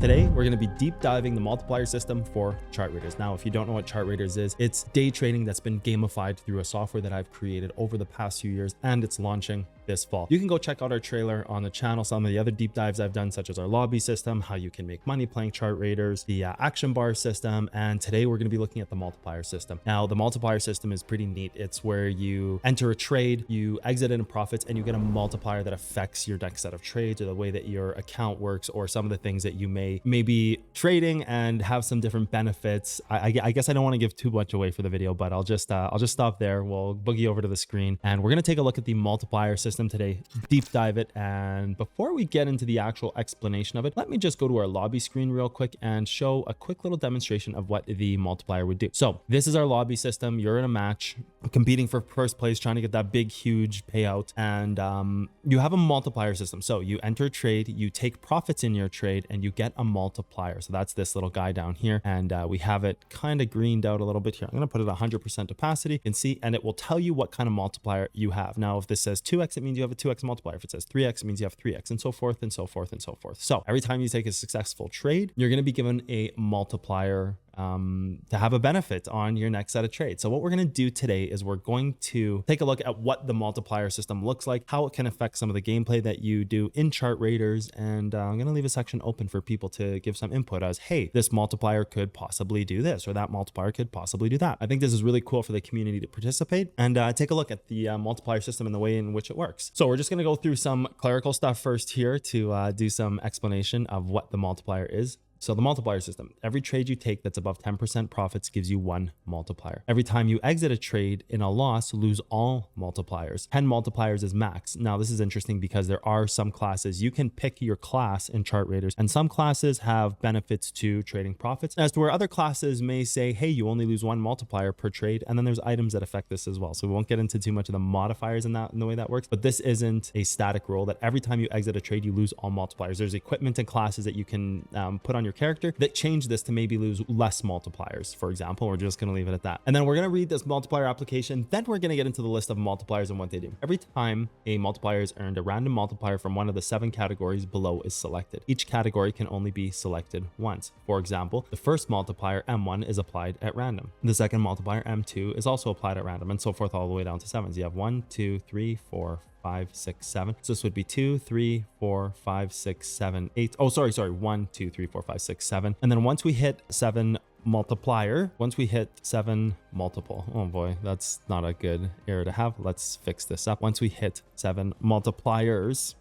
Today, we're going to be deep diving the multiplier system for chart readers. Now, if you don't know what chart readers is, it's day trading that's been gamified through a software that I've created over the past few years, and it's launching this fall. You can go check out our trailer on the channel, some of the other deep dives I've done, such as our lobby system, how you can make money playing chart raiders, the action bar system, and today we're going to be looking at the multiplier system. Now, the multiplier system is pretty neat. It's where you enter a trade, you exit it in profits, and you get a multiplier that affects your next set of trades or the way that your account works or some of the things that you may be trading and have some different benefits. I guess I don't want to give too much away for the video, but I'll just stop there. We'll boogie over to the screen and we're going to take a look at the multiplier system today, deep dive it. And before we get into the actual explanation of it, let me just go to our lobby screen real quick and show a quick little demonstration of what the multiplier would do. So this is our lobby system. You're in a match competing for first place, trying to get that big, huge payout. And you have a multiplier system. So you enter a trade, you take profits in your trade, and you get a multiplier. So that's this little guy down here. And we have it kind of greened out a little bit here. I'm going to put it 100% opacity. You can see, and it will tell you what kind of multiplier you have. Now, if this says 2x, it means you have a 2x multiplier. If it says 3x, it means you have 3x, and so forth and so forth and so forth. So every time you take a successful trade, you're going to be given a multiplier to have a benefit on your next set of trades. So what we're going to do today is we're going to take a look at what the multiplier system looks like, how it can affect some of the gameplay that you do in chart raiders. And I'm going to leave a section open for people to give some input as, hey, this multiplier could possibly do this, or that multiplier could possibly do that. I think this is really cool for the community to participate and take a look at the multiplier system and the way in which it works. So we're just going to go through some clerical stuff first here to do some explanation of what the multiplier is. So the multiplier system, every trade you take that's above 10% profits gives you one multiplier. Every time you exit a trade in a loss, lose all multipliers. 10 multipliers is max. Now, this is interesting because there are some classes, you can pick your class in chart raiders, and some classes have benefits to trading profits, as to where other classes may say, hey, you only lose one multiplier per trade. And then there's items that affect this as well. So we won't get into too much of the modifiers in the way that works, but this isn't a static rule that every time you exit a trade, you lose all multipliers. There's equipment and classes that you can put on your character that change this to maybe lose less multipliers, for example. We're just going to leave it at that. And then we're going to read this multiplier application. Then we're going to get into the list of multipliers and what they do. Every time a multiplier is earned, a random multiplier from one of the 7 categories below is selected. Each category can only be selected once. For example, the first multiplier, M1, is applied at random. The second multiplier, M2, is also applied at random, and so forth all the way down to 7s. You have 1, 2, 3, 4, 5, 6, 7. So this would be 2, 3, 4, 5, 6, 7, 8. Oh, sorry. 1, 2, 3, 4, 5, 6, 7. And then once we hit 7 multiplier, once we hit 7 multiple, oh boy, that's not a good error to have. Let's fix this up. Once we hit 7 multipliers,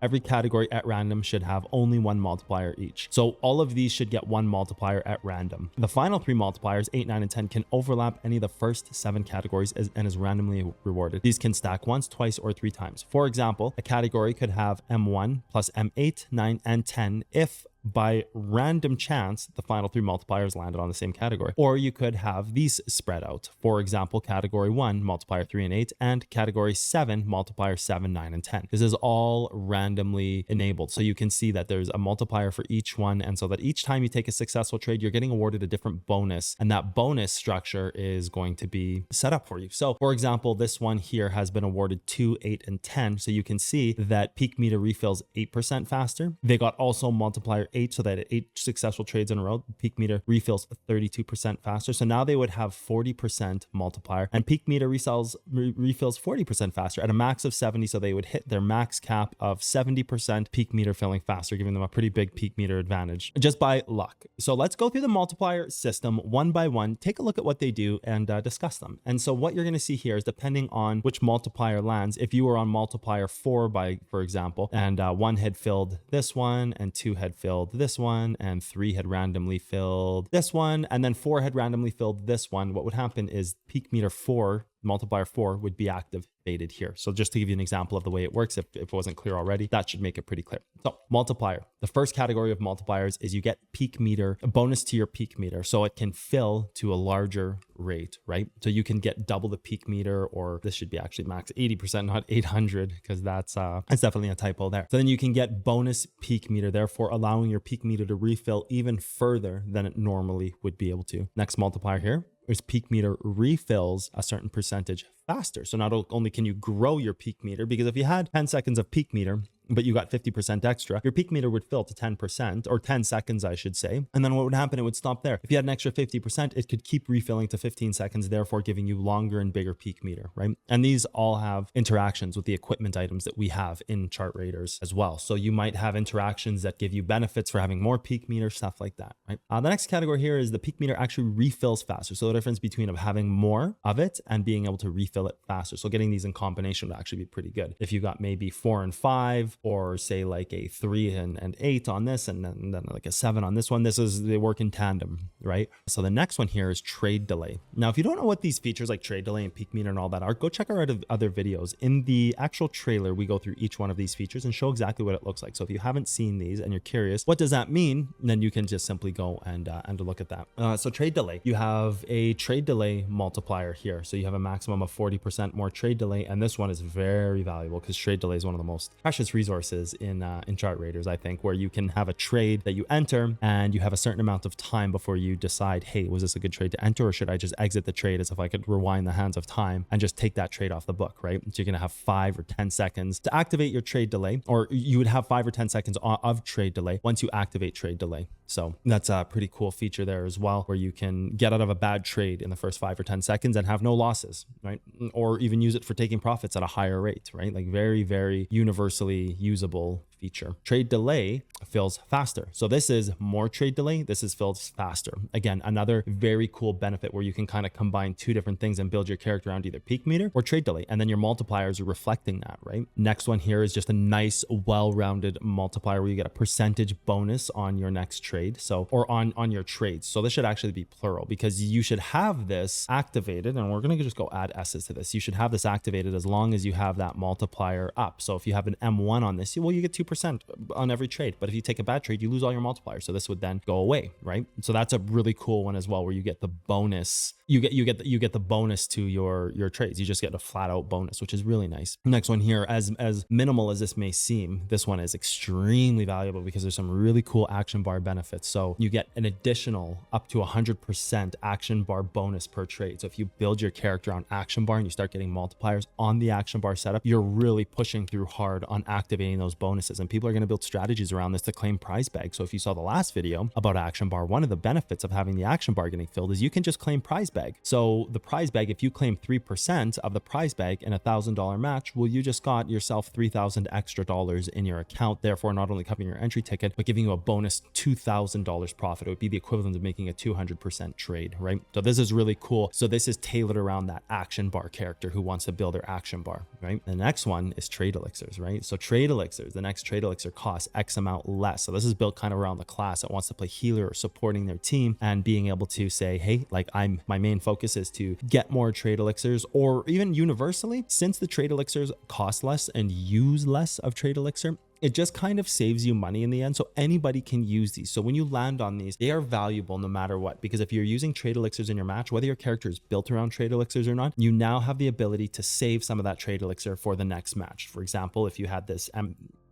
every category at random should have only one multiplier each. So all of these should get one multiplier at random. The final 3 multipliers, 8, 9, and 10, can overlap any of the first 7 categories and is randomly rewarded. These can stack once, twice, or 3 times. For example, a category could have M1 plus M8, 9, and 10 if by random chance, the final 3 multipliers landed on the same category. Or you could have these spread out. For example, category 1, multiplier 3 and 8, and category 7, multiplier 7, 9, and 10. This is all randomly enabled. So you can see that there's a multiplier for each one. And so that each time you take a successful trade, you're getting awarded a different bonus. And that bonus structure is going to be set up for you. So for example, this one here has been awarded 2, 8, and 10. So you can see that peak meter refills 8% faster. They got also multiplier 8, so that at 8 successful trades in a row, peak meter refills 32% faster. So now they would have 40% multiplier, and peak meter refills 40% faster at a max of 70. So they would hit their max cap of 70% peak meter filling faster, giving them a pretty big peak meter advantage just by luck. So let's go through the multiplier system one by one, take a look at what they do, and discuss them. And so what you're going to see here is depending on which multiplier lands, if you were on multiplier 4 for example, and 1 had filled this one, and 2 had filled this one, and 3 had randomly filled this one, and then 4 had randomly filled this one, what would happen is peak meter 4, multiplier 4, would be activated here. So just to give you an example of the way it works, if it wasn't clear already, that should make it pretty clear. So multiplier, the first category of multipliers is you get peak meter, a bonus to your peak meter. So it can fill to a larger rate, right? So you can get double the peak meter, or this should be actually max 80%, not 800, because that's definitely a typo there. So then you can get bonus peak meter, therefore allowing your peak meter to refill even further than it normally would be able to. Next multiplier here is peak meter refills a certain percentage faster. So not only can you grow your peak meter, because if you had 10 seconds of peak meter but you got 50% extra, your peak meter would fill to 10% or 10 seconds, I should say. And then what would happen? It would stop there. If you had an extra 50%, it could keep refilling to 15 seconds, therefore giving you longer and bigger peak meter, right? And these all have interactions with the equipment items that we have in chart raiders as well. So you might have interactions that give you benefits for having more peak meter, stuff like that, right? The next category here is the peak meter actually refills faster. So the difference between of having more of it and being able to refill it faster. So getting these in combination would actually be pretty good. If you got maybe 4 and 5, or say like a 3 and 8 on this, and then like a 7 on this one, they work in tandem, right? So the next one here is trade delay. Now, if you don't know what these features like trade delay and peak meter and all that are, go check our other videos. In the actual trailer, we go through each one of these features and show exactly what it looks like. So if you haven't seen these and you're curious, what does that mean? Then you can just simply go and look at that. So trade delay, you have a trade delay multiplier here. So you have a maximum of 40% more trade delay. And this one is very valuable because trade delay is one of the most precious resources in chart raiders, I think, where you can have a trade that you enter and you have a certain amount of time before you decide, hey, was this a good trade to enter, or should I just exit the trade, as if I could rewind the hands of time and just take that trade off the book, right? So you're going to have 5 or 10 seconds to activate your trade delay, or you would have 5 or 10 seconds of trade delay once you activate trade delay. So that's a pretty cool feature there as well, where you can get out of a bad trade in the first 5 or 10 seconds and have no losses, right? Or even use it for taking profits at a higher rate, right? Like very, very universally usable feature. Trade delay fills faster. So this is more trade delay. This is fills faster. Again, another very cool benefit where you can kind of combine two different things and build your character around either peak meter or trade delay. And then your multipliers are reflecting that, right? Next one here is just a nice, well-rounded multiplier where you get a percentage bonus on your next trade. So, or on your trades. So this should actually be plural, because you should have this activated, and we're going to just go add S's to this. You should have this activated as long as you have that multiplier up. So if you have an M1 on this, well, you get 2% on every trade. But if you take a bad trade, you lose all your multipliers. So this would then go away, right? So that's a really cool one as well, where you get the bonus. You get the bonus to your trades. You just get a flat out bonus, which is really nice. Next one here, as minimal as this may seem, this one is extremely valuable because there's some really cool action bar benefits. So you get an additional up to 100% action bar bonus per trade. So if you build your character on action bar and you start getting multipliers on the action bar setup, you're really pushing through hard on activating those bonuses. And people are going to build strategies around this to claim prize bags. So if you saw the last video about action bar, one of the benefits of having the action bar getting filled is you can just claim prize bag. So the prize bag, if you claim 3% of the prize bag in $1,000 match, well, you just got yourself $3,000 extra in your account. Therefore, not only covering your entry ticket, but giving you a bonus $2,000 profit. It would be the equivalent of making a 200% trade, right? So this is really cool. So this is tailored around that action bar character who wants to build their action bar, right? The next one is trade elixirs, right? So trade elixirs, the next trade elixir costs X amount less. So this is built kind of around the class that wants to play healer or supporting their team, and being able to say, hey, like my main focus is to get more trade elixirs, or even universally, since the trade elixirs cost less and use less of trade elixir, it just kind of saves you money in the end. So anybody can use these. So when you land on these, they are valuable no matter what, because if you're using trade elixirs in your match, whether your character is built around trade elixirs or not, you now have the ability to save some of that trade elixir for the next match. For example, if you had this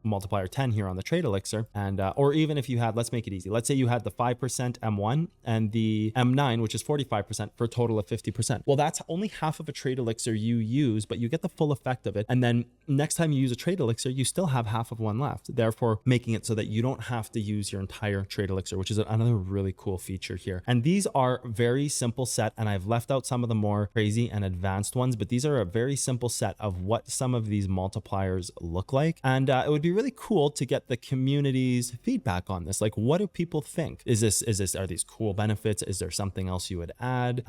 multiplier 10 here on the trade elixir, and or even if you had, let's make it easy, let's say you had the 5% M1 and the M9, which is 45%, for a total of 50%. Well, that's only half of a trade elixir you use, but you get the full effect of it. And then next time you use a trade elixir, you still have half of one left, therefore making it so that you don't have to use your entire trade elixir, which is another really cool feature here. And these are very simple set, and I've left out some of the more crazy and advanced ones, but these are a very simple set of what some of these multipliers look like. And it would be really cool to get the community's feedback on this. Like, what do people think? Are these cool benefits? Is there something else you would add?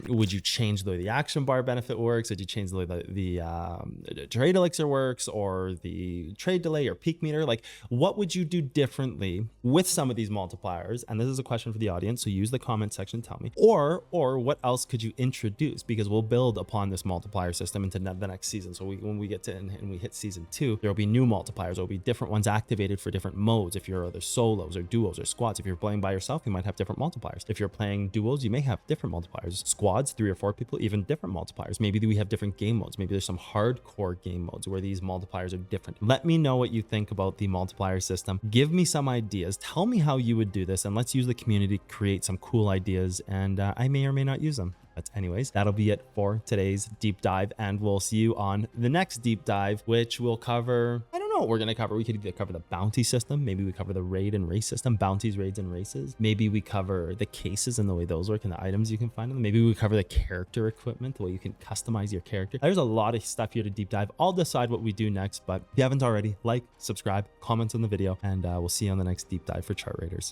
Would you change the way the action bar benefit works? Would you change the way the trade elixir works, or the trade delay or peak meter? Like, what would you do differently with some of these multipliers? And this is a question for the audience, so use the comment section, tell me. Or what else could you introduce? Because we'll build upon this multiplier system into the next season. So when we get to and we hit season 2, there will be new multipliers. There will be different ones activated for different modes. If you're either solos or duos or squads, if you're playing by yourself, you might have different multipliers. If you're playing duos, you may have different multipliers. Squads, 3 or 4 people, even different multipliers. Maybe we have different game modes. Maybe there's some hardcore game modes where these multipliers are different. Let me know what you think about the multiplier system. Give me some ideas. Tell me how you would do this, and let's use the community to create some cool ideas, and I may or may not use them. But anyways, that'll be it for today's deep dive, and we'll see you on the next deep dive, which will cover, I don't know know what we're going to cover. We could either cover the bounty system. Maybe we cover the raid and race system, bounties, raids, and races. Maybe we cover the cases and the way those work and the items you can find in them. Maybe we cover the character equipment, the way you can customize your character. There's a lot of stuff here to deep dive. I'll decide what we do next, but if you haven't already, like, subscribe, comment on the video, and we'll see you on the next deep dive for chart raiders.